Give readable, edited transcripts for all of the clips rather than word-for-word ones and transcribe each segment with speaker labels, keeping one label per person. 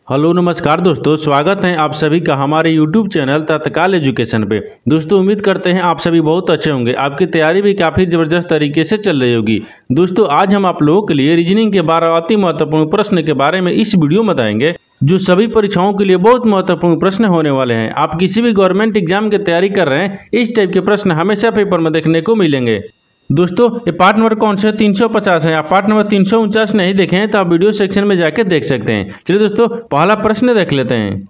Speaker 1: Hello नमस्कार दोस्तों, स्वागत है आप सभी का हमारे YouTube चैनल तत्काल एजुकेशन पे। दोस्तों उम्मीद करते हैं आप सभी बहुत अच्छे होंगे। आपकी तैयारी भी काफ़ी ज़बरदस्त तरीके से चल रही होगी। दोस्तों आज हम आप लोगों के लिए रीजनिंग के 12 अति महत्वपूर्ण प्रश्न के बारे में इस वीडियो में बताएंगे, जो सभी परीक्षाओं के लिए बहुत महत्वपूर्ण प्रश्न होने वाले हैं। आप किसी भी गवर्नमेंट एग्जाम की तैयारी कर रहे हैं, इस टाइप के प्रश्न हमेशा पेपर में देखने को मिलेंगे। दोस्तों ये पार्ट नंबर कौन सा 350 है। आप पार्ट नंबर 349 नहीं देखे हैं तो आप वीडियो सेक्शन में जाके देख सकते हैं। चलिए दोस्तों पहला प्रश्न देख लेते हैं।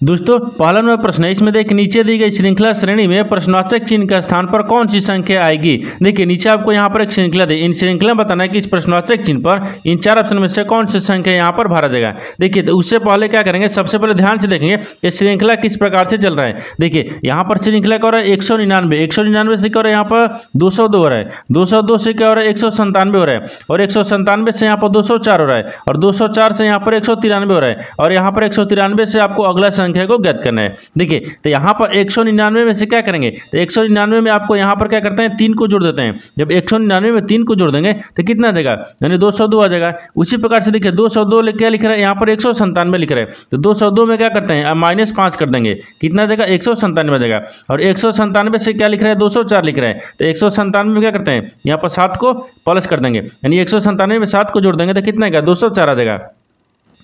Speaker 1: दोस्तों पहला नंबर प्रश्न है, इसमें देखिए नीचे दी गई श्रृंखला श्रेणी में प्रश्नवाचक चिन्ह का स्थान पर कौन सी संख्या आएगी। देखिए नीचे आपको यहाँ पर एक श्रृंखला दी, इन श्रृंखला बताना है कि इस प्रश्नवाचक चिन्ह पर इन चार ऑप्शन में से कौन सी संख्या यहाँ पर भरा जाएगा। देखिए तो उससे पहले क्या करेंगे, सबसे पहले ध्यान से देखेंगे ये श्रृंखला किस प्रकार से चल रहा है। देखिए यहाँ पर श्रृंखला क्या हो रहा है 199 से क्या हो रहा है, यहाँ पर 202 हो रहा है, 202 से क्या हो रहा है 197 हो रहा है, और 197 से यहाँ पर 204 हो रहा है, और 204 से यहाँ पर 193 हो रहा है, और यहाँ पर 193 से आपको अगला संख्या को ज्ञात करना है। देखिए तो यहाँ पर 199 में से क्या करेंगे, तो 199 में आपको यहाँ पर क्या करते हैं 3 को जोड़ देते हैं। जब 199 में 3 को जोड़ देंगे तो कितना देगा, यानी 202 आ जाएगा। उसी प्रकार से देखिए 202 क्या लिख रहा है, यहाँ पर 197 लिख रहा है, तो 202 में क्या करते हैं -5 कर देंगे, कितना देगा 197 देगा। और 197 से क्या लिख रहा है 204 लिख रहा है, तो 197 में क्या करते हैं यहाँ पर 7 को प्लस कर देंगे, यानी 197 में 7 को जोड़ देंगे तो कितना का 204 आ जाएगा।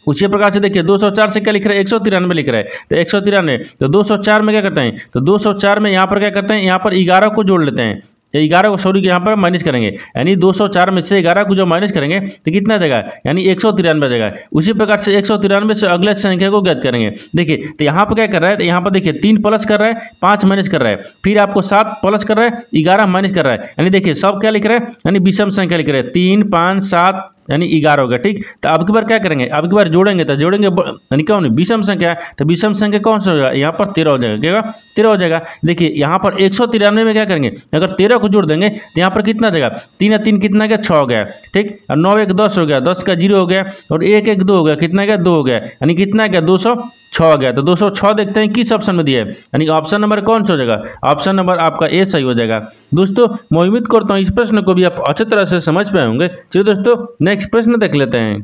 Speaker 1: उसी प्रकार से देखिए 204 से क्या लिख रहा है 193 लिख रहा है, तो 193 तो 204 में क्या करते हैं, तो 204 में यहाँ पर क्या करते हैं, यहाँ पर 11 को जोड़ लेते हैं, 11 को सॉरी यहाँ पर माइनस करेंगे, यानी 204 में से 11 को जो माइनस करेंगे तो कितना देगा, यानी 193 देगा। उसी प्रकार से 193 से अगले संख्या को ज्ञात करेंगे। देखिए तो यहाँ पर क्या कर रहा है, तो यहाँ पर देखिए 3 प्लस कर रहा है, 5 माइनस कर रहा है, फिर आपको 7 प्लस कर रहा है, 11 माइनस कर रहा है, यानी देखिए सब क्या लिख रहा है, यानी विषम संख्या लिख रहा है, 3 5 7 यानी 11 होगा। ठीक, तो अब की बार क्या करेंगे, अब की बार जोड़ेंगे तो जोड़ेंगे यानी कौन विषम संख्या, तो विषम संख्या कौन सा हो जाएगा, यहाँ पर 13 हो जाएगा। क्या 13 हो जाएगा। देखिए यहाँ पर 193 में क्या करेंगे, अगर 13 को जोड़ देंगे तो यहाँ पर कितना देगा, 3 3 कितना गया 6 हो गया। ठीक, और 9 1 10 हो गया, 10 का 0 हो गया, और 1 1 2 हो गया, कितना गया 2 हो गया, यानी कितना गया 206 हो गया। तो 206 देखते हैं किस ऑप्शन में दिया है, यानी ऑप्शन नंबर कौन सा हो जाएगा, ऑप्शन नंबर आपका ए सही हो जाएगा। दोस्तों मैं उम्मीद करता हूँ इस प्रश्न को भी आप अच्छी तरह से समझ पाए होंगे। चलिए दोस्तों नेक्स्ट प्रश्न देख लेते हैं।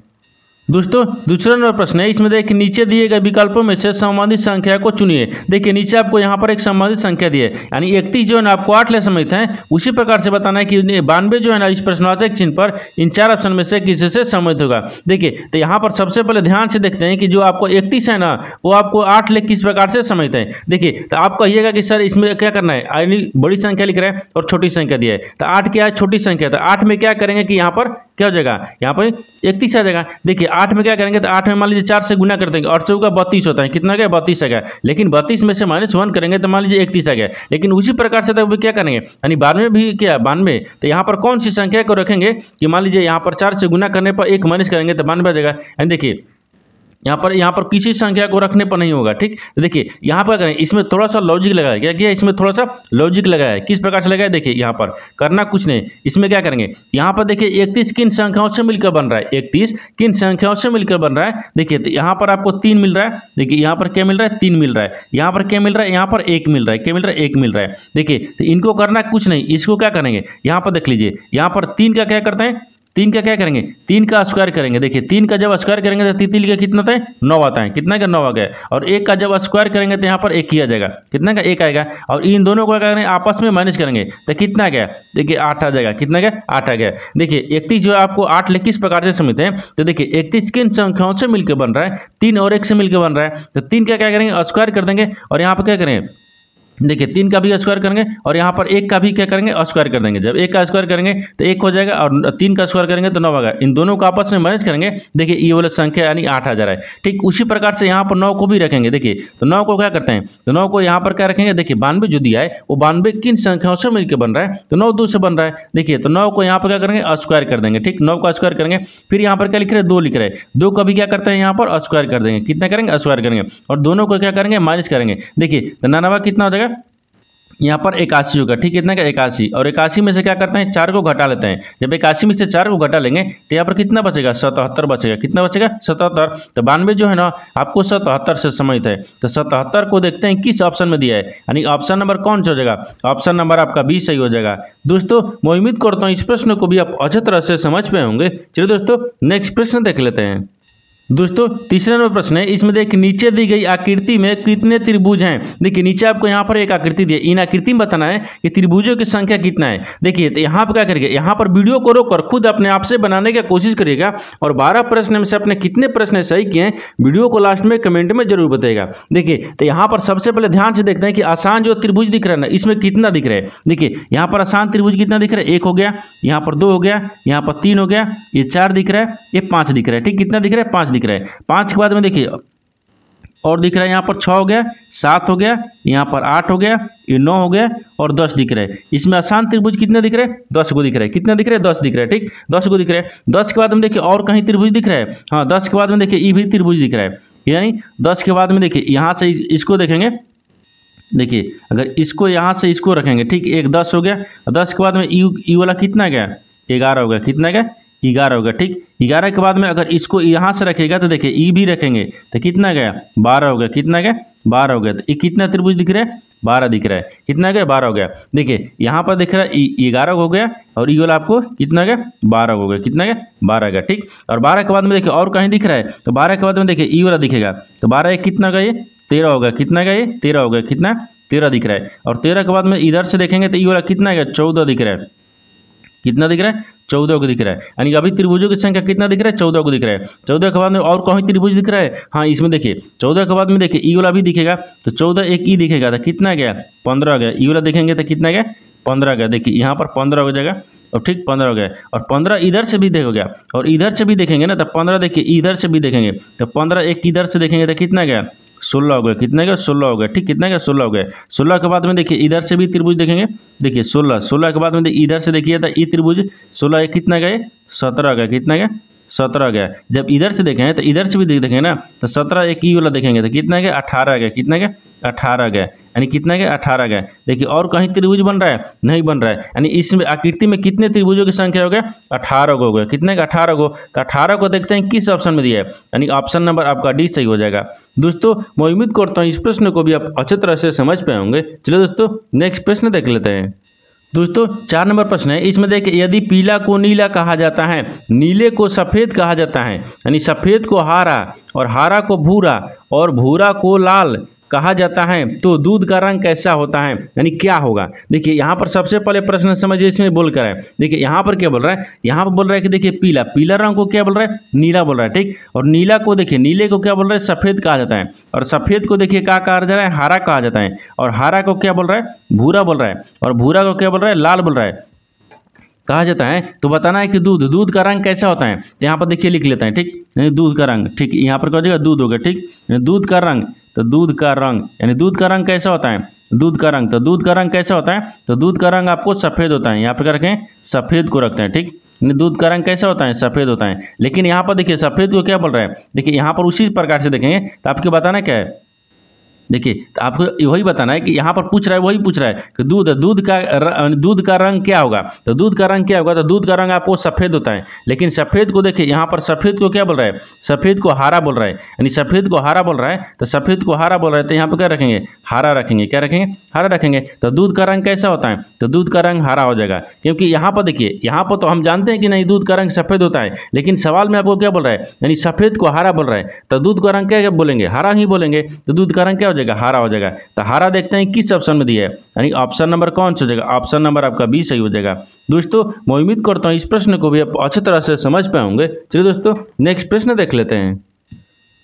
Speaker 1: दोस्तों दूसरा नंबर प्रश्न है, इसमें देखिए नीचे दिए गए विकल्पों में से संबंधित संख्या को चुनिए। देखिए नीचे आपको यहाँ पर एक संबंधित संख्या दी है, यानी 31 जो है ना आपको 8 ले समझते हैं, उसी प्रकार से बताना है कि 92 जो है ना इस प्रश्नवाचक चिन्ह पर इन चार ऑप्शन में से किसी से सम्मिलित होगा। देखिए तो यहाँ पर सबसे पहले ध्यान से देखते हैं कि जो आपको 31 है ना वो आपको 8 ले किस प्रकार से समझते हैं। देखिए तो आप कहिएगा कि सर इसमें क्या करना है, यानी बड़ी संख्या लिख रहा है और छोटी संख्या दिया है, तो 8 क्या है छोटी संख्या, तो 8 में क्या करेंगे कि यहाँ पर क्या हो जाएगा, यहाँ पर 31 आ जाएगा। देखिए 8 में क्या करेंगे, तो 8 में मान लीजिए 4 से गुना कर देंगे और 4 का 32 होता है, कितना गया 32 आ गया, लेकिन 32 में से -1 करेंगे तो मान लीजिए 31 आ गया। लेकिन उसी प्रकार से तो क्या करेंगे, यानी 92 भी क्या 92, तो यहाँ पर कौन सी संख्या को रखेंगे कि मान लीजिए यहाँ पर 4 से गुना करने पर 1 माइनस करेंगे तो 92 आ जाएगा। यानी देखिए यहाँ पर किसी संख्या को रखने पर नहीं होगा। ठीक, देखिए यहाँ पर करें, इसमें थोड़ा सा लॉजिक लगाया क्या किया, इसमें थोड़ा सा लॉजिक लगाया है। किस प्रकार से लगाया, देखिए यहाँ पर करना कुछ नहीं, इसमें क्या करेंगे, यहाँ पर देखिए 31 किन संख्याओं से मिलकर बन रहा है, 31 किन संख्याओं से मिलकर बन रहा है। देखिए तो यहाँ पर आपको 3 मिल रहा है, देखिए यहाँ पर क्या मिल रहा है 3 मिल रहा है, यहाँ पर क्या मिल रहा है, यहाँ पर 1 मिल रहा है, क्या मिल रहा है 1 मिल रहा है। देखिए तो इनको करना कुछ नहीं, इसको क्या करेंगे, यहाँ पर देख लीजिए यहाँ पर 3 का क्या करते हैं, 3 का क्या करेंगे, 3 का स्क्वायर करेंगे। देखिए 3 का जब स्क्वायर करेंगे तो 3 का कितना आता है 9 आता है, कितना का 9 आ गया, और 1 का जब स्क्वायर करेंगे तो यहाँ पर 1 ही आ जाएगा, कितना का 1 आएगा, और इन दोनों को क्या करेंगे आपस में माइनस करेंगे तो कितना आ गया, देखिए 8 आ जाएगा, कितना गया 8 आ गया। देखिए 31 जो है आपको 8 ले किस प्रकार से समझते हैं, तो देखिए 31 किन संख्याओं से मिलकर बन रहा है, 3 और 1 से मिलकर बन रहा है, तो 3 का क्या करेंगे स्क्वायर कर देंगे, और यहाँ पर क्या करेंगे, देखिए 3 का भी स्क्वायर करेंगे, और यहाँ पर 1 का भी क्या करेंगे स्क्वायर कर देंगे। जब 1 का स्क्वायर करेंगे तो 1 हो जाएगा, और 3 का स्क्वायर करेंगे तो 9 आएगा, इन दोनों को आपस में मैनेज करेंगे। देखिए ये वाला संख्या यानी 8 आ जा रहा है। ठीक, उसी प्रकार से यहाँ पर 9 को भी रखेंगे। देखिए तो 9 को क्या करते हैं, तो 9 को यहाँ पर क्या रखेंगे, देखिए 92 जो दिया है वो 92 किन संख्याओं से मिलकर बन रहा है, तो 9 2 से बन रहा है। देखिए तो 9 को यहाँ पर क्या करेंगे स्क्वायर कर देंगे। ठीक, 9 का स्क्वायर करेंगे, फिर यहाँ पर क्या लिख रहे हैं 2 लिख रहे हैं, 2 का भी क्या करते हैं यहाँ पर स्क्वायर कर देंगे, कितना करेंगे स्क्वायर करेंगे, और दोनों को क्या करेंगे माइनस करेंगे। देखिए तो 99 कितना हो जाएगा, यहाँ पर 81 होगा। ठीक, कितना का 81, और 81 में से क्या करते हैं 4 को घटा लेते हैं। जब 81 में से 4 को घटा लेंगे तो यहाँ पर कितना बचेगा 77 बचेगा, कितना बचेगा 77। तो 92 जो है ना आपको 77 से सम्मिलित है, तो 77 को देखते हैं किस ऑप्शन में दिया है, यानी ऑप्शन नंबर कौन सा हो जाएगा, ऑप्शन नंबर आपका बी सही हो जाएगा। दोस्तों मैं उम्मीद करता हूँ इस प्रश्न को भी आप अच्छी तरह से समझ पाए होंगे। चलिए दोस्तों नेक्स्ट प्रश्न देख लेते हैं। दोस्तों तीसरा नंबर प्रश्न है, इसमें देखिए नीचे दी गई आकृति में कितने त्रिभुज हैं। देखिए नीचे आपको यहाँ पर एक आकृति दी है, इन आकृति में बताना है कि त्रिभुजों की संख्या कितना है। देखिए तो यहाँ पर क्या करिएगा, यहाँ पर वीडियो को रोककर खुद अपने आप से बनाने की कोशिश करिएगा और 12 प्रश्न में से अपने कितने प्रश्न सही किए हैं वीडियो को लास्ट में कमेंट में जरूर बताइएगा। देखिए तो यहाँ पर सबसे पहले ध्यान से देखते हैं कि आसान जो त्रिभुज दिख रहा है ना, इसमें कितना दिख रहा है। देखिए यहाँ पर आसान त्रिभुज कितना दिख रहा है, 1 हो गया, यहाँ पर 2 हो गया, यहाँ पर 3 हो गया, ये 4 दिख रहा है, ये 5 दिख रहा है। ठीक, कितना दिख रहा है, 5 दिख रहा है। 5 के बाद में देखिए और दिख रहा है, यहाँ पर 6 हो गया, 7 हो गया, यहाँ पर 8 हो गया, ये 9 हो गया और 10 दिख रहा है। इसमें आसान त्रिभुज कितने दिख रहे हैं, 10 को दिख रहा है। कितना दिख रहा है, 10 दिख रहा है। ठीक, 10 को दिख रहा है। 10 के बाद में देखिए और कहीं त्रिभुज दिख रहा है, हाँ 10 के बाद में देखिए ये भी त्रिभुज दिख रहा है। यानी 10 के बाद में देखिए यहाँ से इसको देखेंगे, देखिए अगर इसको यहाँ से इसको रखेंगे, ठीक, एक 10 हो गया। 10 के बाद में ई वाला कितना गया, 11 हो गया। कितना गया, 11 हो गया। ठीक, 11 के बाद में अगर इसको यहाँ से रखेगा तो देखिए ई भी रखेंगे तो कितना गया, 12 हो गया। कितना गया, 12 हो गया। तो ये कितना त्रिभुज दिख रहा है, 12 दिख रहा है। कितना गया, 12 हो गया। देखिए यहाँ पर दिख रहा है 11 हो गया और ई वाला आपको कितना गया, 12 हो गया। कितना गया, 12 गया। ठीक, और 12 के बाद में देखिए और कहीं दिख रहा है तो 12 के बाद में देखिए ई वाला दिखेगा तो 12 एक कितना गया, ये 13 हो गया। कितना गया, ये 13 हो गया। कितना, 13 दिख रहा है। और 13 के बाद में इधर से देखेंगे तो ई वाला कितना गया, 14 दिख रहा है। कितना दिख रहा है, 14 को दिख रहा है। यानी अभी त्रिभुजों की संख्या कितना दिख रहा है, 14 को दिख रहा है। 14 के बाद में और कहीं त्रिभुज दिख रहा है, हाँ इसमें देखिए 14 के बाद में देखिए ई वाला भी दिखेगा तो 14 एक ई दिखेगा तो कितना गया, 15 गया। ई वाला देखेंगे तो कितना गया, 15 गया। देखिए यहाँ पर 15 हो जाएगा और ठीक 15 हो गया। और 15 इधर से भी देखो गया और इधर से भी देखेंगे ना तो 15 देखिए इधर से भी देखेंगे तो 15 एक इधर से देखेंगे तो कितना गया, 16 हो गया। कितना गया, 16 हो गया। ठीक, कितना गया, 16 हो गया। 16 के बाद में देखिए इधर से भी त्रिभुज देखेंगे, देखिए 16 के बाद में इधर से देखिए तो ये त्रिभुज 16 एक कितना गया, 17 गया। कितना गया, 17 गया। जब इधर से देखें तो इधर से भी देखेंगे ना तो 17 एक ई वाला देखेंगे तो कितना गया, 18 गया। कितना गया, 18 गया। यानी कितना गया, 18 गया। देखिए और कहीं त्रिभुज बन रहा है, नहीं बन रहा है। यानी इसमें आकृति में कितने त्रिभुजों की संख्या हो गया, 18 को हो गया। कितने का, 18 को। तो 18 को देखते हैं किस ऑप्शन में दिया है, यानी ऑप्शन नंबर आपका डी सही हो जाएगा। दोस्तों मैं उम्मीद करता हूँ इस प्रश्न को भी आप अच्छी तरह से समझ पाए होंगे। चलिए दोस्तों नेक्स्ट प्रश्न देख लेते हैं। दोस्तों 4 नंबर प्रश्न है, इसमें देखिए यदि पीला को नीला कहा जाता है, नीले को सफ़ेद कहा जाता है, यानी सफ़ेद को हरा और हरा को भूरा और भूरा को लाल कहा जाता है, तो दूध का रंग कैसा होता है, यानी क्या होगा। देखिए यहाँ पर सबसे पहले प्रश्न समझिए इसमें बोल कर है। देखिए यहाँ पर क्या बोल रहा है, यहाँ पर बोल रहा है कि देखिए पीला, पीला रंग को क्या बोल रहा है, नीला बोल रहा है। ठीक, और नीला को देखिए, नीले को क्या बोल रहा है, सफ़ेद कहा जाता है। और सफ़ेद को देखिए क्या कहा जा रहा है, हरा कहा जाता है। और हरा को क्या बोल रहा है, भूरा बोल रहा है। और भूरा को क्या बोल रहा है, लाल बोल रहा है कहा जाता है। तो बताना है कि दूध, दूध का रंग कैसा होता है। तो यहाँ पर देखिए लिख लेते हैं। ठीक, दूध का रंग, ठीक यहाँ पर क्या हो जाएगा, दूध हो गया। ठीक, दूध का रंग, तो दूध का रंग यानी दूध का रंग कैसा होता है, दूध का रंग। तो दूध का रंग कैसा होता है, तो दूध का रंग आपको सफ़ेद होता है। यहाँ पर क्या रखें, सफ़ेद को रखते हैं। ठीक, दूध का रंग कैसा होता है, सफ़ेद होता है। लेकिन यहाँ पर देखिए सफ़ेद को क्या बोल रहा है, देखिए यहाँ पर उसी प्रकार से देखेंगे तो आपको बताना क्या है। देखिए तो आपको वही बताना है कि यहाँ पर पूछ रहा है, वही पूछ रहा है कि दूध का रंग क्या होगा। तो दूध का रंग क्या होगा, तो दूध का रंग आपको सफ़ेद होता है। लेकिन सफ़ेद को देखिए यहाँ पर सफ़ेद को क्या बोल रहा है, सफ़ेद को हरा बोल रहा है। यानी सफ़ेद को हरा बोल रहा है, तो सफ़ेद को हरा बोल रहा है तो यहाँ पर क्या रखेंगे, हरा रखेंगे। क्या रखेंगे, हरा रखेंगे। तो दूध का रंग कैसा होता है, तो दूध का रंग हरा हो जाएगा। क्योंकि यहाँ पर देखिए, यहाँ पर तो हम जानते हैं कि नहीं दूध का रंग सफ़ेद होता है, लेकिन सवाल में आपको क्या बोल रहा है, यानी सफ़ेद को हरा बोल रहा है तो दूध का रंग क्या बोलेंगे, हरा ही बोलेंगे। तो दूध का रंग क्या हो जाएगा, हरा हो जाएगा। तो हरा देखते हैं किस ऑप्शन में दिया है, यानी ऑप्शन नंबर कौन सा हो जाएगा, ऑप्शन नंबर आपका बी सही हो जाएगा। दोस्तों मैं उम्मीद करता हूँ इस प्रश्न को भी आप अच्छी तरह से समझ पाए होंगे। चलिए दोस्तों नेक्स्ट प्रश्न देख लेते हैं।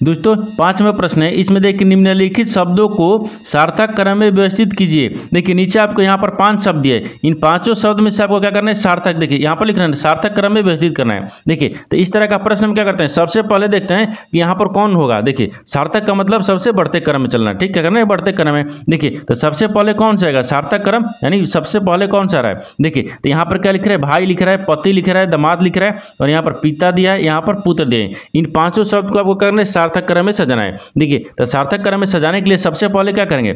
Speaker 1: दोस्तों 5वां प्रश्न है, इसमें देखिए निम्नलिखित शब्दों को सार्थक क्रम में व्यवस्थित कीजिए। देखिए नीचे आपको यहाँ पर 5 शब्द दिए, इन 5 शब्द में से आपको क्या करना है, सार्थक, देखिए यहाँ पर लिख रहे हैं सार्थक क्रम में व्यवस्थित करना है। देखिए तो इस तरह का प्रश्न हम क्या करते हैं, सबसे पहले देखते हैं कि यहाँ पर कौन होगा। देखिए सार्थक का मतलब सबसे बढ़ते क्रम में चलना, ठीक, क्या करना है, बढ़ते क्रम में। देखिए तो सबसे पहले कौन सा आएगा, सार्थक क्रम, यानी सबसे पहले कौन सा आ रहा है। देखिए तो यहाँ पर क्या लिख रहा है, भाई लिख रहा है, पति लिख रहा है, दामाद लिख रहा है और यहाँ पर पिता दिया है, यहाँ पर पुत्र दिए। इन 5 शब्द को आपको करना है सार्थक क्रम में सजाना है। देखिए तो सार्थक क्रम में सजाने के लिए सबसे पहले क्या करेंगे,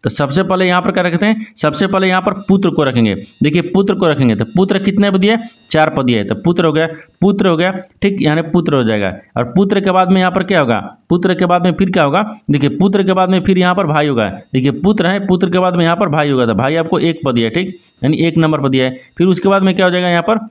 Speaker 1: तो सबसे पहले यहाँ पर क्या रखते हैं, सबसे पहले यहाँ पर पुत्र को रखेंगे। देखिए पुत्र को रखेंगे तो पुत्र कितने पद दिए, 4 पद दिए, तो पुत्र हो गया, पुत्र हो गया। ठीक, यानी पुत्र हो जाएगा। और पुत्र के बाद में यहाँ पर क्या होगा, पुत्र के बाद में फिर क्या होगा, देखिए पुत्र के बाद में फिर यहाँ पर भाई होगा। देखिए पुत्र है, पुत्र के बाद में यहाँ पर भाई होगा, तो भाई आपको 1 पद दिया, ठीक, यानी 1 नंबर पर दिया है। फिर उसके बाद में क्या हो जाएगा, यहाँ पर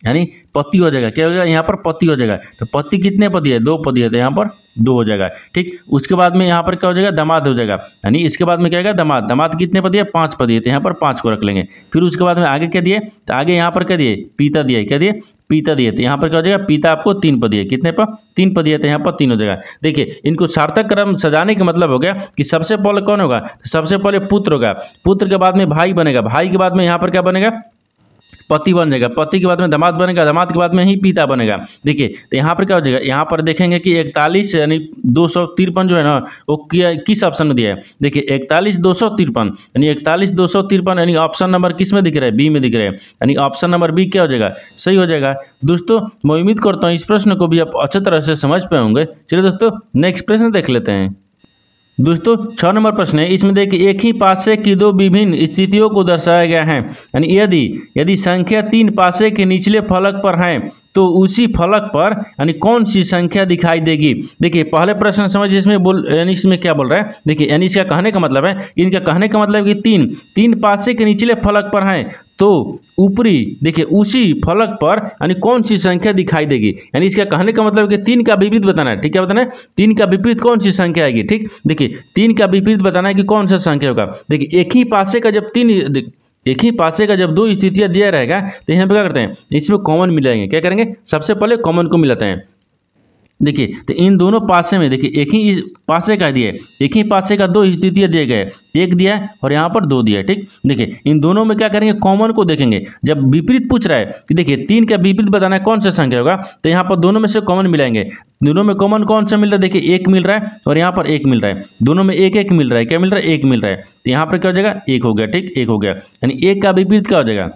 Speaker 1: यानी पति हो जाएगा, क्या हो जाएगा यहाँ पर पति हो जाएगा। तो पति कितने पति है, 2 पति है, तो यहाँ पर 2 हो जाएगा। ठीक, उसके बाद में यहाँ पर क्या हो जाएगा, दामाद हो जाएगा। यानी इसके बाद में क्या आएगा, दामाद। दामाद कितने पति है, 5 पति है, तो यहाँ पर 5 को रख लेंगे। फिर उसके बाद में आगे क्या दिए, तो आगे यहाँ पर क्या दिए, पिता दिए, क्या दिए, पिता दिए, तो यहाँ पर क्या हो जाएगा, पिता आपको 3 पद दिए, कितने पर 3 पद दिए, तो यहाँ पर 3 हो जाएगा। देखिए इनको सार्थक क्रम सजाने का मतलब हो गया कि सबसे पहले कौन होगा, सबसे पहले पुत्र होगा, पुत्र के बाद में भाई बनेगा, भाई के बाद में यहाँ पर क्या बनेगा, पति बन जाएगा, पति के बाद में दामाद बनेगा, दामाद के बाद में ही पिता बनेगा। देखिए तो यहाँ पर क्या हो जाएगा, यहाँ पर देखेंगे कि 41 यानी 253 जो है ना, वो किस ऑप्शन में दिया है। देखिए 41 253 यानी 41 253 यानी ऑप्शन नंबर किस में दिख रहा है, बी में दिख रहा है। यानी ऑप्शन नंबर बी क्या हो जाएगा, सही हो जाएगा। दोस्तों मैं उम्मीद करता हूँ इस प्रश्न को भी आप अच्छी तरह से समझ पाए होंगे। चलिए दोस्तों नेक्स्ट प्रश्न देख लेते हैं। दोस्तों 6 नंबर प्रश्न है, इसमें देखिए एक ही पासे की 2 विभिन्न स्थितियों को दर्शाया गया है। यानी यदि संख्या 3 पासे के निचले फलक पर है तो उसी फलक पर यानी कौन सी संख्या दिखाई देगी। देखिए पहले प्रश्न समझिए, इसमें क्या बोल रहा है। देखिए यानी इसका कहने का मतलब है, इनका कहने का मतलब कि 3 पासे के निचले फलक पर हैं तो ऊपरी देखिए उसी फलक पर यानी कौन सी संख्या दिखाई देगी। यानी इसका कहने का मतलब है कि 3 का विपरीत बताना है। ठीक है, बताना है 3 का विपरीत कौन सी संख्या आएगी। ठीक, देखिए 3 का विपरीत बताना है कि कौन सा संख्या होगा। देखिए एक ही पासे का जब 2 स्थितियां दिया रहेगा तो यहाँ पे क्या करते हैं, इसमें कॉमन मिलाएंगे। क्या करेंगे, सबसे पहले कॉमन को मिलाते हैं। देखिए तो इन दोनों पासे में देखिए एक ही पासे का दिए, एक ही पासे का 2 स्थितियां दिए गए, एक दिया है और यहाँ पर 2 दिया है। ठीक, देखिए इन दोनों में क्या करेंगे, कॉमन को देखेंगे। जब विपरीत पूछ रहा है कि देखिए 3 का विपरीत बताना है कौन सा संख्या होगा, तो यहाँ पर दोनों में से कॉमन मिलाएंगे। दोनों में कॉमन कौन सा मिल रहा है, देखिए 1 मिल रहा है और यहाँ पर 1 मिल रहा है, दोनों में 1 मिल रहा है। क्या मिल रहा है, 1 मिल रहा है, तो यहाँ पर क्या हो जाएगा, 1 हो गया। ठीक, 1 हो गया। यानी 1 का विपरीत क्या हो जाएगा,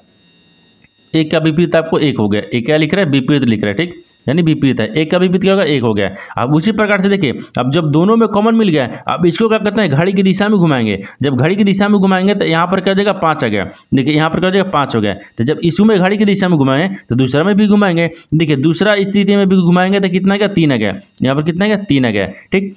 Speaker 1: 1 का विपरीत आपको 1 हो गया। 1 क्या लिख रहा है, विपरीत लिख रहा है। ठीक, यानी विपरीत है, 1 का विपरीत क्या होगा, 1 हो गया। अब उसी प्रकार से देखिए अब जब दोनों में कॉमन मिल गया, अब इसको क्या करते हैं, घड़ी की दिशा में घुमाएंगे। जब घड़ी की दिशा में घुमाएंगे तो यहाँ पर क्या हो जाएगा, 5 आ गया। देखिए यहाँ पर क्या हो जाएगा, 5 हो गया। तो जब इसमें घड़ी की दिशा में घुमाएं तो दूसरा में भी घुमाएंगे। देखिए दूसरा स्थिति में भी घुमाएंगे तो कितना गया, 3 आ गया। यहाँ पर कितना गया, 3 आ गया। ठीक,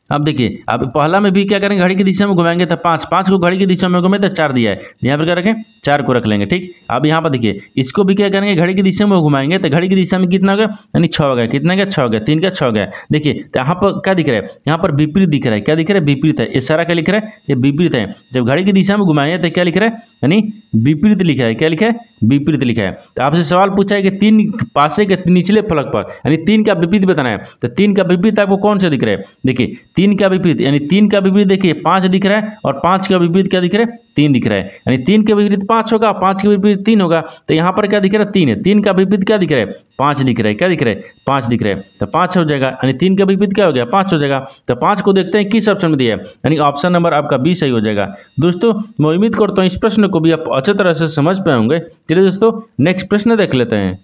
Speaker 1: अब देखिए अब पहला में भी क्या करेंगे, घड़ी की दिशा में घुमाएंगे तो 5 को घड़ी की दिशा में घुमाए तो 4 दिया है, यहाँ पर क्या रखें, 4 को रख लेंगे। ठीक, अब यहाँ पर देखिए इसको भी क्या करेंगे, घड़ी की दिशा में घुमाएंगे तो घड़ी की दिशा में कितना हो गया, यानी 6 हो गया। कितना गया, 6 हो गया। 3 का 6 हो गया। देखिए तो यहाँ पर क्या दिख रहा है, यहाँ पर विपरीत दिख रहा है। क्या दिख रहा है, विपरीत है। ये सारा क्या लिख रहा है, ये विपरीत है। जब घड़ी की दिशा में घुमाएंगे तो क्या लिख रहा है, यानी विपरीत लिखा है। क्या लिखा है, विपरीत लिखा है। तो आपसे सवाल पूछा है कि 3 पासे के निचले फलक पर यानी 3 का विपरीत बताना है, तो 3 का विपरीत आपको कौन सा दिख रहा है। देखिए 3 का विपरीत यानी 3 का विपरीत देखिए 5 दिख रहा है और 5 का विपरीत क्या दिख रहा है, 3 दिख रहा है। यानी 3 के विपरीत 5 होगा, 5 के विपरीत 3 होगा। तो यहाँ पर क्या दिख रहा है, 3 है। 3 का विपरीत क्या दिख रहा है, 5 दिख रहा है। क्या दिख रहा है, 5 दिख रहा है। तो 5 हो जाएगा। यानी 3 का विपरीत क्या हो गया, 5 हो जाएगा। तो 5 को देखते हैं किस ऑप्शन में दिया है, यानी ऑप्शन नंबर आपका बी सही हो जाएगा। दोस्तों मैं उम्मीद करता हूँ इस प्रश्न को भी आप अच्छी तरह से समझ पाए होंगे। चलिए दोस्तों नेक्स्ट प्रश्न देख लेते हैं।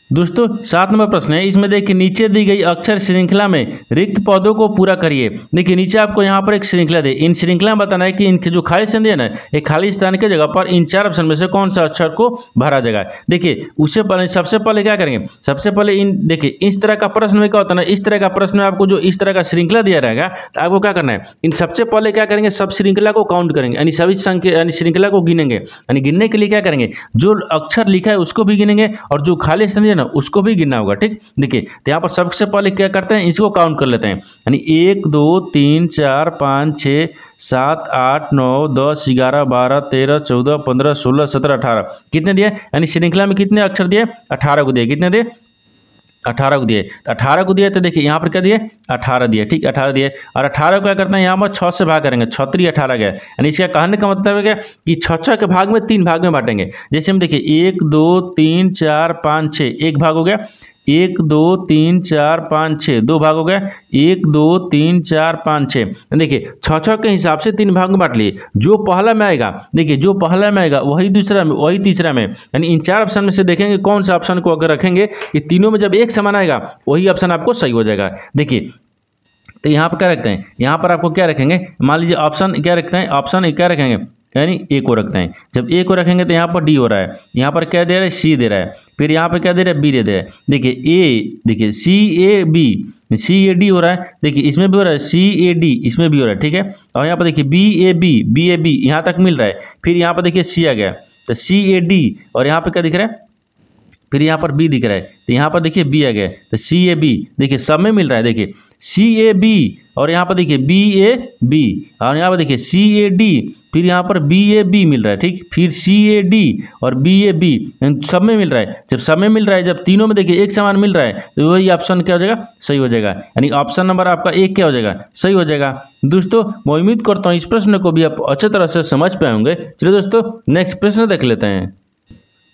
Speaker 1: दोस्तों 7 नंबर प्रश्न है, इसमें देखिए नीचे दी गई अक्षर श्रृंखला में रिक्त पदों को पूरा करिए। देखिए नीचे आपको यहाँ पर एक श्रृंखला दे, इन श्रृंखला में बताना है कि इनके जो खाली स्थान दिया ना, एक खाली स्थान की जगह पर इन 4 ऑप्शन में से कौन सा अक्षर को भरा जाएगा। देखिए उससे पहले सबसे पहले क्या करेंगे, सबसे पहले इन देखिए इस तरह का प्रश्न में क्या होता है ना, इस तरह का प्रश्न में आपको जो इस तरह का श्रृंखला दिया रहेगा तो आपको क्या करना है, इन सबसे पहले क्या करेंगे, सब श्रृंखला को काउंट करेंगे, यानी सभी संख्या यानी श्रृंखला को गिनेंगे। यानी गिनने के लिए क्या करेंगे, जो अक्षर लिखा है उसको भी गिनेंगे और जो खाली स्थान है ना उसको भी गिनना होगा। ठीक, देखिए तो यहाँ पर सबसे पहले क्या करते हैं, इसको काउंट कर लेते हैं। यानी 1 2 3 4 5 6 7 8 9 10 11 12 13 14 15 16 17 18 कितने दिए, यानी श्रृंखला में कितने अक्षर दिए, 18 को दिए। कितने दिए, 18 को दिए। 18 को दिए तो देखिए यहाँ पर क्या दिए, 18 दिए। ठीक, 18 दिए और 18 को क्या करते हैं, यहाँ पर 6 से भाग करेंगे, 6 3 18 गया। यानी इसका कहने का मतलब है क्या कि 6 के भाग में 3 भाग में बांटेंगे। जैसे हम देखिए 1 2 3 4 5 6 एक भाग हो गया, 1 2 3 4 5 6 दो भाग हो गया, 1 2 3 4 5 6। देखिए 6 के हिसाब से 3 भाग में बांट लिए। जो पहला में आएगा, देखिए जो पहला में आएगा वही दूसरा में, वही तीसरा में। यानी इन 4 ऑप्शन में से देखेंगे कौन सा ऑप्शन को अगर रखेंगे कि तीनों में जब एक समान आएगा वही ऑप्शन आपको सही हो जाएगा। देखिए तो यहाँ पर क्या रखते हैं, यहाँ पर आपको क्या रखेंगे, मान लीजिए ऑप्शन क्या रखते हैं, ऑप्शन क्या रखेंगे, यानी ए को रखते हैं। जब ए को रखेंगे तो यहाँ पर डी हो रहा है, यहाँ पर क्या दे रहा है, सी दे रहा है, फिर यहाँ पर क्या दे रहा है, बी दे रहा है। देखिए ए देखिए सी A B, C A D हो रहा है। देखिए इसमें भी हो रहा है सी ए डी, इसमें भी हो रहा है। ठीक है, और यहाँ पर देखिए बी ए बी यहाँ तक मिल रहा है। फिर यहाँ पर देखिए सी आ गया तो सी ए डी और यहाँ पर क्या दिख रहा है, फिर यहाँ पर बी दिख रहा है, तो यहाँ पर देखिए बी आ गया, तो सी ए बी देखिए सब में मिल रहा है, देखिए सी ए बी, और यहाँ पर देखिए बी ए बी, और यहाँ पर देखिए सी ए डी, फिर यहाँ पर बी ए बी मिल रहा है, ठीक, फिर सी ए डी और बी ए बी सब में मिल रहा है। जब सब में मिल रहा है, जब तीनों में देखिए एक समान मिल रहा है, तो वही ऑप्शन क्या हो जाएगा, सही हो जाएगा, यानी ऑप्शन नंबर आपका एक क्या हो जाएगा, सही हो जाएगा। दोस्तों मैं उम्मीद करता हूँ इस प्रश्न को भी आप अच्छे तरह से समझ पाए होंगे। चलिए दोस्तों नेक्स्ट प्रश्न देख लेते हैं।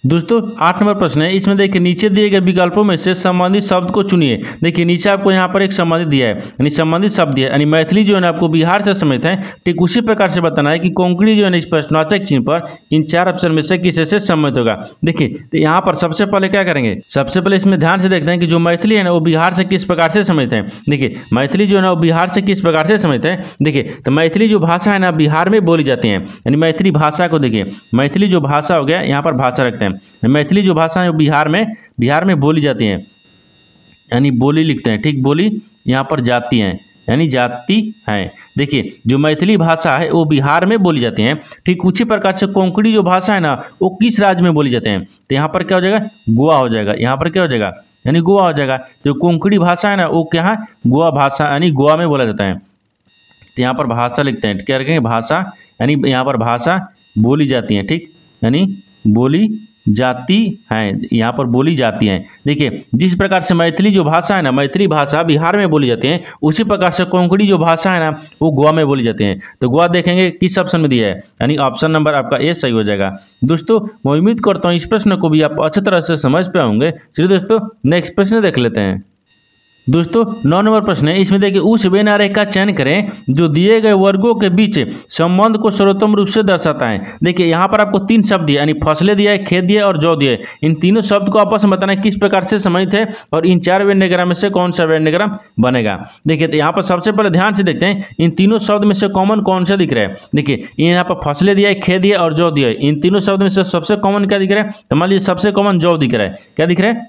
Speaker 1: दोस्तों 8 नंबर प्रश्न है, इसमें देखिए नीचे दिए गए विकल्पों में से संबंधित शब्द को चुनिए। देखिए नीचे आपको यहाँ पर एक संबंधित दिया है, यानी संबंधित शब्द दिया है, यानी मैथिली जो है ना आपको बिहार से समेत है, ठीक उसी प्रकार से बताना है कि कोंकणी जो है ना इस प्रश्नवाचक चिन्ह पर इन 4 ऑप्शन में से किसी से सम्मिलित होगा। देखिए तो यहाँ पर सबसे पहले क्या करेंगे, सबसे पहले इसमें ध्यान से देखते हैं कि जो मैथिली है ना वो बिहार से किस प्रकार से समेत है। देखिए मैथिली जो है ना वो बिहार से किस प्रकार से समेत है। देखिए तो मैथिली जो भाषा है ना बिहार में बोली जाती है, यानी मैथिली भाषा को देखिए, मैथिली जो भाषा हो गया, यहाँ पर भाषा रखते हैं, मैथिली जो भाषा है वो बिहार में बोली जाती है, यानी बोली लिखते हैं, ठीक, बोली यहाँ पर जाती हैं, यानी जाती हैं। देखिए जो मैथिली भाषा है वो बिहार में बोली जाती है, ठीक उसी प्रकार से कोंकणी जो भाषा है ना वो किस राज्य में बोली जाते हैं, तो यहाँ पर क्या हो जाएगा, गोवा हो जाएगा, यहाँ पर क्या हो जाएगा, यानी गोवा हो जाएगा। जो कोंकणी भाषा है ना वो क्या है, गोवा भाषा, यानी गोवा में बोला जाता है, तो यहाँ पर भाषा लिखते हैं, क्या रखेंगे, भाषा, यानी यहाँ पर भाषा बोली जाती है, ठीक, यानी बोली जाती हैं, यहाँ पर बोली जाती हैं। देखिए जिस प्रकार से मैथिली जो भाषा है ना, मैथिली भाषा बिहार में बोली जाती है, उसी प्रकार से कोंकणी जो भाषा है ना वो गोवा में बोली जाती है। तो गोवा देखेंगे किस ऑप्शन में दिया है, यानी ऑप्शन नंबर आपका ए सही हो जाएगा। दोस्तों मैं उम्मीद करता हूँ इस प्रश्न को भी आप अच्छी तरह से समझ पाए होंगे। चलिए दोस्तों नेक्स्ट प्रश्न देख लेते हैं। दोस्तों 9 नंबर प्रश्न है, इसमें देखिए उस वेन आरेख का चयन करें जो दिए गए वर्गों के बीच संबंध को सर्वोत्तम रूप से दर्शाता है। देखिए यहाँ पर आपको 3 शब्द दिए, यानी फसलें दिया है, खेत दिया है और जौ दिया है। इन तीनों शब्द को आपस में बताना है किस प्रकार से संबंधित है और इन 4 वेन डायग्राम में से कौन सा वेन डायग्राम बनेगा। देखिए तो यहाँ पर सबसे पहले ध्यान से देखते हैं इन तीनों शब्द में से कॉमन कौन सा दिख रहा है। देखिए यहाँ पर फसलें दिया है, खेत दिया है और जौ दिया है। इन तीनों शब्द में से सबसे कॉमन क्या दिख रहा है, तो मान लीजिए सबसे कॉमन जौ दिख रहा है, क्या दिख रहा है,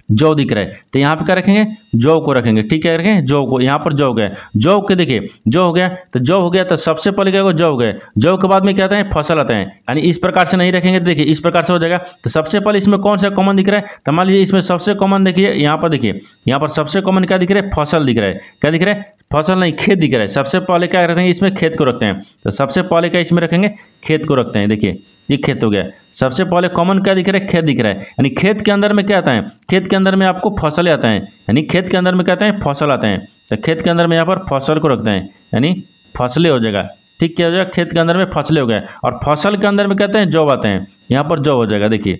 Speaker 1: जौ दिख रहा है, तो यहाँ पे क्या रखेंगे, जौ को रखेंगे, ठीक है, रखेंगे जौ को, यहाँ पर जौ गया, जौ के देखिए जौ हो गया, तो जौ हो गया तो सबसे पहले क्या होगा, जौ हो गया, जौ के बाद में क्या आता है, फसल आता है, यानी इस प्रकार से नहीं रखेंगे तो देखिए इस प्रकार से हो जाएगा। तो सबसे पहले इसमें कौन सा कॉमन दिख रहा है, तो मान लीजिए इसमें सबसे कॉमन देखिए, यहाँ पर देखिए यहाँ पर सबसे कॉमन क्या दिख रहा है, फसल दिख रहा है, क्या दिख रहा है, फसल नहीं खेत दिख रहा है। सबसे पहले क्या रखेंगे, इसमें खेत को रखते हैं, तो सबसे पहले क्या इसमें रखेंगे, खेत को रखते हैं। देखिए ये खेत हो गया, सबसे पहले कॉमन क्या दिख रहा है, खेत दिख रहा है, यानी खेत के अंदर में क्या आता है, खेत के अंदर में आपको फसल आता है, यानी खेत के अंदर में क्या आता है, फसल आते हैं। तो खेत के अंदर में यहाँ पर फसल को रखते हैं, यानी फसलें हो जाएगा, ठीक, क्या हो जाएगा, खेत के अंदर में फसलें हो गए और फसल के अंदर में कहते हैं जौ आते हैं, यहाँ पर जौ हो जाएगा। देखिए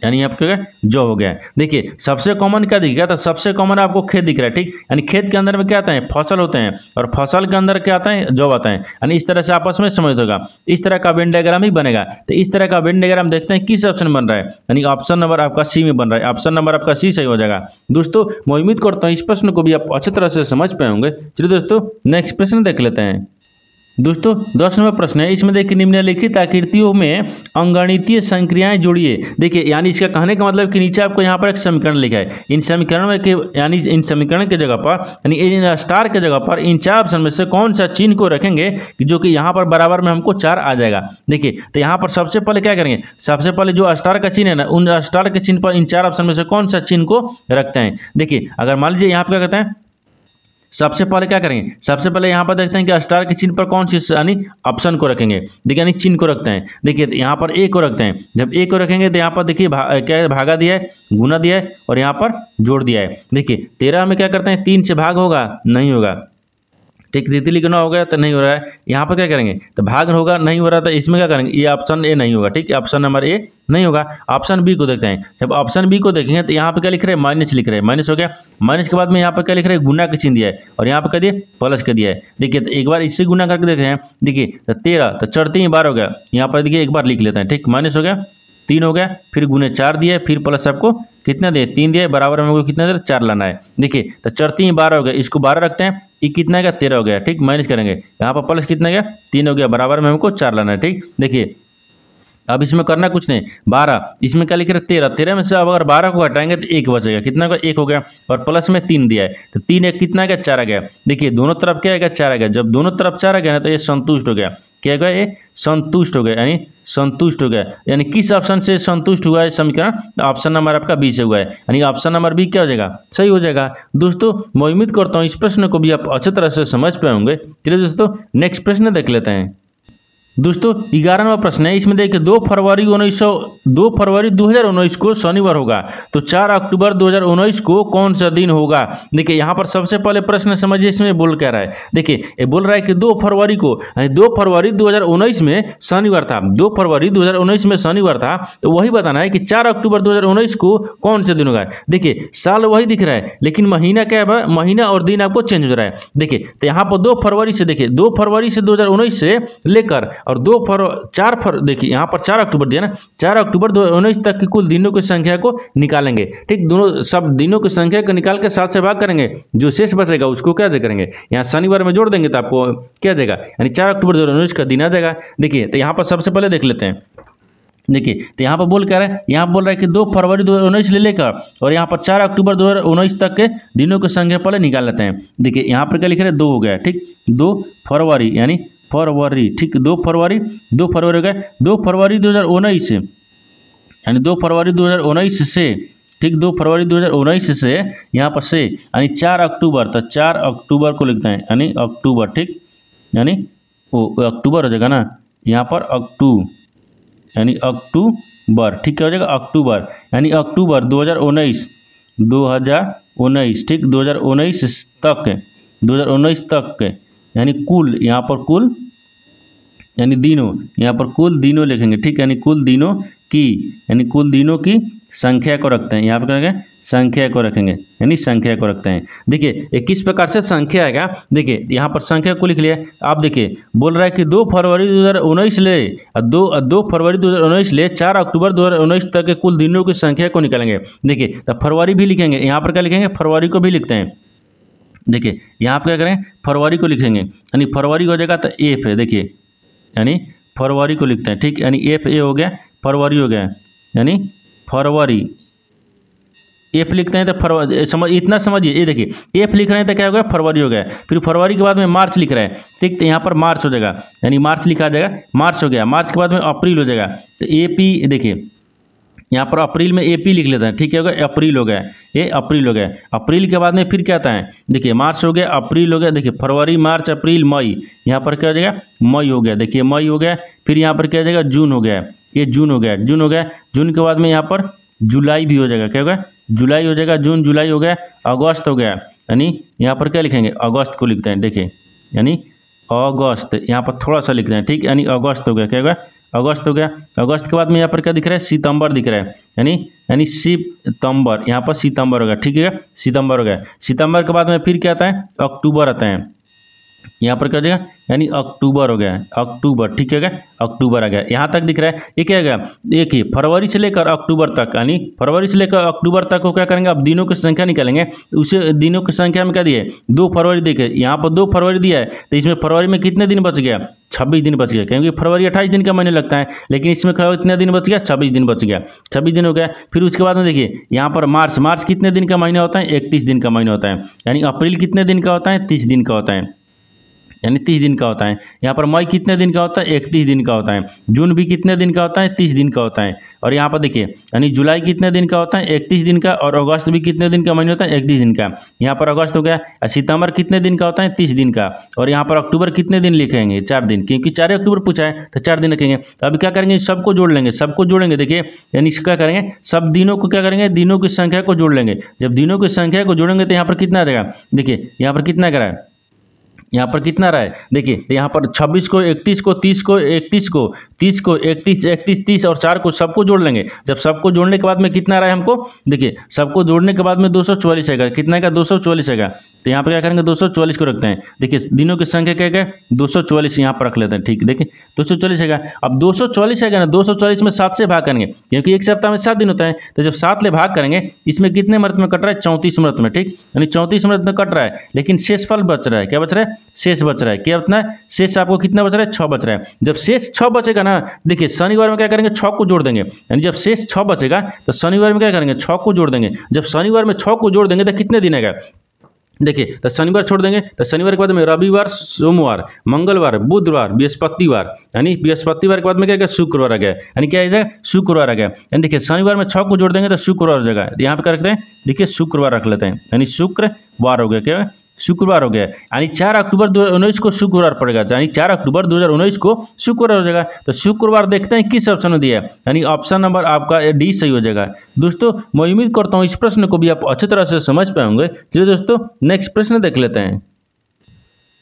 Speaker 1: यानी आपको क्या जौ हो गया। देखिए सबसे कॉमन क्या दिखेगा, तो सबसे कॉमन आपको खेत दिख रहा है, ठीक, यानी खेत के अंदर में क्या आता है, फसल होते हैं और फसल के अंदर क्या आता है, जौ आता है, यानी इस तरह से आपस में समझ होगा। इस तरह का वेन डायग्राम ही बनेगा। तो इस तरह का वेन डायग्राम देखते हैं किस ऑप्शन बन रहा है, यानी ऑप्शन नंबर आपका सी में बन रहा है, ऑप्शन नंबर आपका सी सही हो जाएगा। दोस्तों मैं उम्मीद करता हूँ इस प्रश्न को भी आप अच्छी तरह से समझ पाए होंगे। चलिए दोस्तों नेक्स्ट प्रश्न देख लेते हैं। दोस्तों 10 नंबर प्रश्न है, इसमें देखिए निम्नलिखित आकृतियों में अंगणितीय संक्रियाएं जोड़िए। देखिए यानी इसका कहने का मतलब कि नीचे आपको यहाँ पर एक समीकरण लिखा है, इन समीकरण में के यानी इन समीकरण के जगह पर, यानी इन स्टार के जगह पर इन 4 ऑप्शन में से कौन सा चिन्ह को रखेंगे कि जो कि यहाँ पर बराबर में हमको 4 आ जाएगा। देखिए तो यहाँ पर सबसे पहले क्या करेंगे, सबसे पहले जो स्टार का चिन्ह है ना, उन स्टार के चिन्ह पर इन 4 ऑप्शन में से कौन सा चिन्ह को रखते हैं। देखिए अगर मान लीजिए यहाँ पर क्या कहते हैं, सबसे पहले क्या करेंगे, सबसे पहले यहाँ पर देखते हैं कि स्टार के चिन्ह पर कौन सी यानी ऑप्शन को रखेंगे। देखिए यानी चिन्ह को रखते हैं। देखिए यहाँ पर ए को रखते हैं, जब ए को रखेंगे तो यहाँ पर देखिए क्या है, भागा दिया है, गुना दिया है और यहाँ पर जोड़ दिया है। देखिए 13 में क्या करते हैं, 3 से भाग होगा, नहीं होगा, ठीक, तितली गुना हो गया तो नहीं हो रहा है। यहाँ पर क्या करेंगे, तो भाग होगा, नहीं हो रहा था, इसमें क्या करेंगे, ये ऑप्शन ए नहीं होगा, ठीक है, ऑप्शन नंबर ए नहीं होगा। ऑप्शन बी को देखते हैं, जब ऑप्शन बी को देखेंगे तो यहाँ पे क्या लिख रहे हैं, माइनस लिख रहे हैं, माइनस हो गया। माइनस के बाद में यहाँ पर क्या लिख रहे हैं, गुना का चिन्ह दिया है और यहाँ पर क्या दिया, प्लस का दिया है। देखिए तो एक बार इससे गुना करके देखते हैं। देखिए तो 13 तो चढ़ते ही 12 हो गया, यहाँ पर देखिए एक बार लिख लेते हैं, ठीक, माइनस हो गया, 3 हो गया, फिर गुने 4 दिया, फिर प्लस आपको कितना दिए, 3 दिया, बराबर में हमको कितना दिया, 4 लाना है। देखिए तो चढ़ते ही 12 हो गया, इसको 12 रखते हैं, ये कितना है, 13 हो गया, ठीक, माइनस करेंगे, यहाँ पर प्लस कितना गया, 3 हो गया, बराबर में हमको 4 लाना है, ठीक। देखिए अब इसमें करना कुछ नहीं, 12 इसमें क्या लिख रहे, 13 में से अब अगर 12 को हटाएंगे तो 1 बचेगा, कितना का 1 हो गया और प्लस में 3 दिया है, तो 3 1 कितना गया, 4 आ गया। देखिए दोनों तरफ क्या आ गया, 4 आ गया। जब दोनों तरफ 4 आ गया ना तो ये संतुष्ट हो गया, क्या गया, ये संतुष्ट हो गया, यानी संतुष्ट हो गया। यानी किस ऑप्शन से संतुष्ट हुआ है समीकरण, ऑप्शन नंबर आपका बी से हुआ है, यानी ऑप्शन नंबर बी क्या हो जाएगा, सही हो जाएगा। दोस्तों मैं उम्मीद करता हूँ इस प्रश्न को भी आप अच्छी तरह से समझ पाए होंगे। चलिए दोस्तों नेक्स्ट प्रश्न देख लेते हैं। दोस्तों 11वां प्रश्न है, इसमें देखिए 2 फरवरी 2019 को शनिवार होगा, तो 4 अक्टूबर 2019 को कौन सा दिन होगा। देखिए यहाँ पर सबसे पहले प्रश्न समझिए इसमें बोल क्या रहा है। देखिए ये बोल रहा है कि 2 फरवरी को, 2 फरवरी 2019 में शनिवार था, 2 फरवरी 2019 में शनिवार था, तो वही बताना है कि 4 अक्टूबर 2019 को कौन सा दिन होगा। देखिए साल वही दिख रहा है, लेकिन महीना क्या है, महीना और दिन आपको चेंज हो रहा है। देखिए तो यहाँ पर 2 फरवरी से, देखिए 2 फरवरी से 2019 से लेकर और 4 देखिए यहाँ पर 4 अक्टूबर दिया ना, 4 अक्टूबर 2019 तक की कुल दिनों की संख्या को निकालेंगे। ठीक, दोनों सब दिनों की संख्या को निकाल के 7 से भाग करेंगे, जो शेष बचेगा उसको क्या करेंगे, यहाँ शनिवार में जोड़ देंगे तो आपको क्या जाएगा, यानी 4 अक्टूबर 2019 का दिन आ जाएगा। देखिए तो यहाँ पर सबसे पहले देख लेते हैं। देखिए तो यहाँ पर बोल क्या रहा है, यहाँ बोल रहा है कि 2 फरवरी 2019 ले लेकर और यहाँ पर 4 अक्टूबर 2019 तक के दिनों की संख्या पहले निकाल लेते हैं। देखिए यहाँ पर क्या लिख रहे हैं, 2 हो गया। ठीक, 2 फरवरी यानी फरवरी, ठीक 2 फरवरी हो गया, 2 फरवरी 2019 से, यानी 2 फरवरी 2019 से, ठीक 2 फरवरी 2019 से यहाँ पर से यानी 4 अक्टूबर, तो 4 अक्टूबर को लिखते हैं, यानी अक्टूबर। ठीक, यानी वो अक्टूबर हो जाएगा ना, यहाँ पर यानी अक्टूबर। ठीक क्या हो जाएगा, अक्टूबर, यानी अक्टूबर 2019, ठीक 2019 तक यानी कुल, यहाँ पर कुल यानी दिनों, यहाँ पर कुल दिनों लिखेंगे। ठीक, यानी कुल दिनों की, यानी कुल दिनों की संख्या को रखते हैं, यहाँ पर करेंगे संख्या को रखेंगे, यानी संख्या को रखते हैं। देखिए ये किस प्रकार से संख्या आएगा, देखिए यहाँ पर संख्या को लिख लिया। आप देखिए बोल रहा है कि 2 फरवरी 2019 ले 2 फरवरी 2019 ले 4 अक्टूबर 2019 तक के कुल दिनों की संख्या को निकालेंगे। देखिए तो फरवरी भी लिखेंगे, यहाँ पर क्या लिखेंगे, फरवरी को भी लिखते हैं। देखिए यहाँ पर क्या करें, फरवरी को लिखेंगे, यानी फरवरी हो जाएगा तो एफ है। देखिए यानी फरवरी को लिखते हैं। ठीक, यानी एफ ए हो गया, फरवरी हो गया, यानी फरवरी एफ लिखते हैं तो फरवरी, इतना समझिए। ये देखिए एफ लिख रहे हैं तो क्या हो गया, फरवरी हो गया। फिर फरवरी के बाद में मार्च लिख रहे हैं, ठीक तो यहाँ पर मार्च हो जाएगा, यानी मार्च लिखा जाएगा, मार्च हो गया। मार्च के बाद में अप्रैल हो जाएगा, तो ए पी, देखिए यहाँ पर अप्रैल में एपी लिख लेते हैं। ठीक है, होगा अप्रैल हो गया, ये अप्रैल हो गया। अप्रैल के बाद में फिर क्या आता है, देखिए मार्च हो गया, अप्रैल हो गया, देखिए फरवरी, मार्च, अप्रैल, मई, यहाँ पर क्या हो जाएगा, मई हो गया। देखिए मई हो गया, फिर यहाँ पर क्या हो जाएगा, जून हो गया, ये जून हो गया, जून हो गया। जून के बाद में यहाँ पर जुलाई भी हो जाएगा, क्या होगा, जुलाई हो जाएगा, जून जुलाई हो गया। अगस्त हो गया, यानी यहाँ पर क्या लिखेंगे, अगस्त को लिखते हैं। देखिए यानी अगस्त, यहाँ पर थोड़ा सा लिखते हैं। ठीक, यानी अगस्त हो गया, क्या होगा, अगस्त हो गया। अगस्त के बाद में यहाँ पर क्या दिख रहा है, सितंबर दिख रहा है, यानी सितंबर, यहाँ पर सितंबर हो गया। ठीक है, सितंबर हो गया। सितंबर के बाद में फिर क्या आता है, अक्टूबर आता है, यहाँ पर क्या हो जाएगा, यानी अक्टूबर हो गया, अक्टूबर। ठीक है, अक्टूबर आ गया, यहाँ तक दिख रहा है। ये क्या है, एक ही फरवरी से लेकर अक्टूबर तक, यानी फरवरी से लेकर अक्टूबर तक को क्या करेंगे, अब दिनों की संख्या निकालेंगे। उसे दिनों की संख्या में क्या दिए, 2 फरवरी देखिए, यहाँ पर 2 फरवरी दिया है, तो इसमें फरवरी में कितने दिन बच गया, 26 दिन बच गया, क्योंकि फरवरी 28 दिन का महीने लगता है, लेकिन इसमें कितना दिन बच गया, 26 दिन बच गया, 26 दिन हो गया। फिर उसके बाद में देखिए यहाँ पर मार्च, मार्च कितने दिन का महीना होता है, 31 दिन का महीना होता है। यानी अप्रैल कितने दिन का होता है, 30 दिन का होता है, यानी 30 दिन का होता है। यहाँ पर मई कितने दिन का होता है, 31 दिन का होता है। जून भी कितने दिन का होता है, 30 दिन का होता है। और यहाँ पर देखिए यानी जुलाई कितने दिन का होता है, 31 दिन का। और अगस्त भी कितने दिन का महीना होता है, 31 दिन का। यहाँ पर अगस्त हो गया। सितंबर कितने दिन का होता है, 30 दिन का। और यहाँ पर अक्टूबर कितने दिन लिखेंगे, 4 दिन, क्योंकि 4 अक्टूबर पूछा है तो 4 दिन रखेंगे। तो अभी क्या करेंगे, सबको जोड़ लेंगे, सबको जोड़ेंगे। देखिए यानी क्या करेंगे, सब दिनों को क्या करेंगे, दिनों की संख्या को जोड़ लेंगे। जब दिनों की संख्या को जोड़ेंगे तो यहाँ पर कितना आ जाएगा, देखिए यहाँ पर कितना करा है, यहाँ पर कितना रहा है, देखिए यहाँ पर 26 को 31 को 30 को 31 को 30 को 31 31 30 और 4 को सबको जोड़ लेंगे। जब सबको जोड़ने के बाद में कितना रहा है हमको, देखिए सबको जोड़ने के बाद में 244 आएगा। कितना का, 244 आएगा। तो यहाँ पर क्या करेंगे, 244 को रखते हैं। देखिए दिनों की संख्या क्या है, 244 यहाँ पर रख लेते हैं। ठीक, देखिए 244 आएगा। अब 244 आएगा ना, 244 में 7 से भाग करेंगे, क्योंकि एक सप्ताह में 7 दिन होता है। तो जब 7 ले भाग करेंगे, इसमें कितने मिनट में कट रहा है, 34 मिनट में। ठीक, यानी 34 मिनट में कट रहा है, लेकिन शेषफल बच रहा है। क्या बच रहा है, शेष बच रहा है। क्या उतना शेष आपको कितना बच रहा है, 6 बच रहा है। जब शेष 6 बचेगा ना, देखिए शनिवार में क्या करेंगे, 6 को जोड़ देंगे। यानी जब शेष 6 बचेगा तो शनिवार में क्या करेंगे, 6 को जोड़ देंगे। जब शनिवार में 6 को जोड़ देंगे तो कितने दिन आएगा, देखिए तो शनिवार छोड़ देंगे तो शनिवार के बाद में रविवार, सोमवार, मंगलवार, बुधवार, बृहस्पतिवार, यानी बृहस्पतिवार के बाद में क्या क्या शुक्रवार आ गया, यानी क्या आ जाएगा शुक्रवार आ गया। यानी देखिए शनिवार में 6 को जोड़ देंगे तो शुक्रवार हो जाएगा। यहाँ पे क्या रखते हैं, देखिए शुक्रवार रख लेते हैं, यानी शुक्रवार हो गया, क्या शुक्रवार हो गया। यानी 4 अक्टूबर 2019 को शुक्रवार पड़ेगा, यानी 4 अक्टूबर 2019 को शुक्रवार हो जाएगा। तो शुक्रवार देखते हैं किस ऑप्शन में दिया है, यानी ऑप्शन नंबर आपका डी सही हो जाएगा। दोस्तों मैं उम्मीद करता हूँ इस प्रश्न को भी आप अच्छी तरह से समझ पाए होंगे। चलिए दोस्तों नेक्स्ट प्रश्न देख लेते हैं।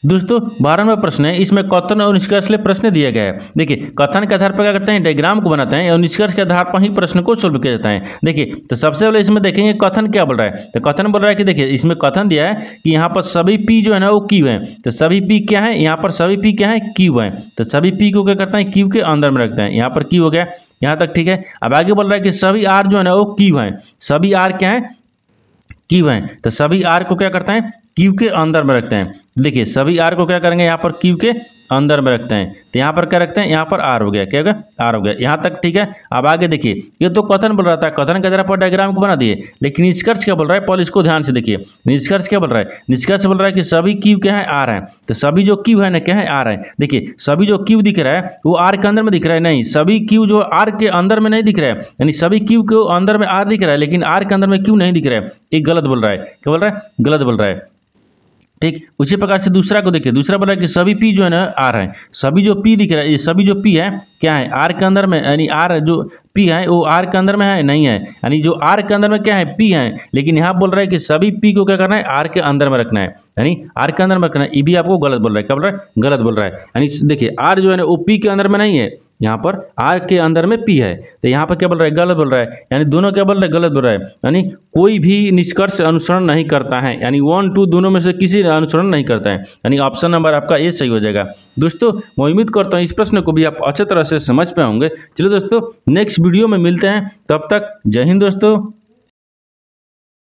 Speaker 1: दोस्तों 12वां प्रश्न है, इसमें कथन और निष्कर्ष के प्रश्न दिया गया है। देखिए कथन के आधार पर क्या करते हैं, डायग्राम को बनाते हैं और निष्कर्ष के आधार पर ही प्रश्न को सोल्व किया जाता है। देखिए तो सबसे पहले इसमें देखेंगे कथन क्या बोल रहा है। तो कथन बोल रहा है कि देखिए इसमें कथन दिया है कि यहाँ पर सभी पी जो है ना वो क्यू है। तो सभी पी क्या है, यहाँ पर सभी पी क्या है, क्यू है। तो सभी पी को क्या करते हैं, क्यू के अंदर में रखते हैं। यहाँ पर क्यू हो गया, यहाँ तक ठीक है। अब आगे बोल रहा है कि सभी आर जो है ना वो क्यू है। सभी आर क्या है, क्यू है। तो सभी आर को क्या करते हैं, क्यू के अंदर में रखते हैं। देखिए सभी आर को क्या करेंगे, यहाँ पर क्यू के अंदर में रखते हैं। तो यहाँ पर क्या रखते हैं, यहाँ पर आर हो गया, क्या होगा, आर हो गया। यहाँ तक ठीक है। अब आगे देखिए ये तो कथन बोल रहा था, कथन के आधार पर डायग्राम को बना दिए, लेकिन निष्कर्ष क्या बोल रहा है, पहले इसको ध्यान से देखिए। निष्कर्ष क्या बोल रहा है, निष्कर्ष बोल रहा है कि सभी क्यू क्या है, आर है। तो सभी जो क्यू है ना क्या है, आर है। देखिए सभी जो क्यू दिख रहा है वो आर के अंदर में दिख रहा है, नहीं सभी क्यू जो आर के अंदर में नहीं दिख रहा है, यानी सभी क्यू के अंदर में आर दिख रहा है लेकिन आर के अंदर में क्यू नहीं दिख रहा है। ये गलत बोल रहा है, क्या बोल रहा है, गलत बोल रहा है। ठीक उसी प्रकार से दूसरा को देखिए, दूसरा बोला कि सभी पी जो है ना आर है। सभी जो पी दिख रहा है, ये सभी जो पी है क्या है, आर के अंदर में, यानी आर जो पी है वो आर के अंदर में है, नहीं है। यानी जो आर के अंदर में क्या है, पी है। लेकिन यहाँ बोल रहा है कि सभी पी को क्या करना है, आर के अंदर में रखना है, यानी आर के अंदर में रखना है। ये भी आपको गलत बोल रहा है, क्या बोल रहा है, गलत बोल रहा है। यानी देखिए आर जो है ना वो पी के अंदर में नहीं है, यहाँ पर आर के अंदर में पी है। तो यहाँ पर क्या बोल रहा है, गलत बोल रहा है। यानी दोनों क्या बोल रहे हैं, गलत बोल रहा है। यानी कोई भी निष्कर्ष अनुसरण नहीं करता है, यानी 1 2 दोनों में से किसी अनुसरण नहीं करता है। यानी ऑप्शन नंबर आपका ए सही हो जाएगा। दोस्तों मैं उम्मीद करता हूँ इस प्रश्न को भी आप अच्छी तरह से समझ पाए होंगे। चलिए दोस्तों नेक्स्ट वीडियो में मिलते हैं, तब तक जय हिंद दोस्तों।